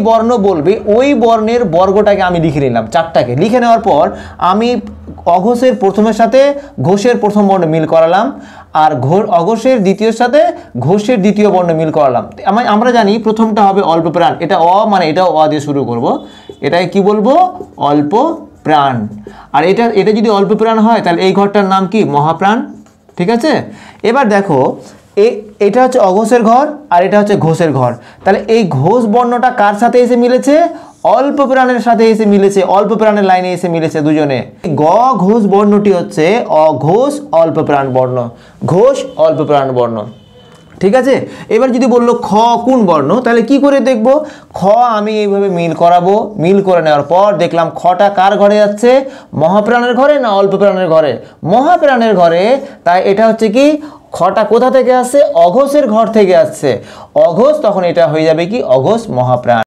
বর্ণ বলবে ওই বর্ণের বর্গটাকে আমি লিখে নিলাম, চারটাকে লিখে নেওয়ার পর আমি অঘোষের প্রথমের সাথে ঘোষের প্রথম বর্ণ মিল করালাম, আর অঘোষের দ্বিতীয়ের সাথে ঘোষের দ্বিতীয় বর্ণ মিল করালাম। আমরা জানি প্রথমটা হবে অল্প প্রাণ, এটা অ মানে এটাও অ দিয়ে শুরু করব, এটাকে কি বলবো অল্প প্রাণ। আর এটা যদি অল্প প্রাণ হয় তাহলে এই ঘরটার নাম কি মহাপ্রাণ। ঠিক আছে, এবার দেখো এটা হচ্ছে অঘোষের ঘর আর এটা হচ্ছে ঘোষের ঘর, তাহলে এই ঘোষ বর্ণটা কার সাথে এসে মিলেছে, অল্প প্রাণের সাথে এসে মিলেছে, অল্প প্রাণের লাইনে এসে মিলেছে দুজনে। গ ঘোষ বর্ণটি হচ্ছে অঘোষ অল্প প্রাণ বর্ণ, ঘোষ অল্প প্রাণ বর্ণ। ঠিক আছে, এবার যদি বললো খ কোন বর্ণ, তাহলে কি করে দেখব, খ আমি এইভাবে মিল করাবো, মিল করে নেওয়ার পর দেখলাম খটা কার ঘরে যাচ্ছে, মহাপ্রাণের ঘরে না অল্প প্রাণের ঘরে, মহাপ্রাণের ঘরে। তাই এটা হচ্ছে কি খটা কোথা থেকে আসছে, অঘোষের ঘর থেকে আসছে, অঘোষ, তখন এটা হয়ে যাবে কি অঘোষ মহাপ্রাণ।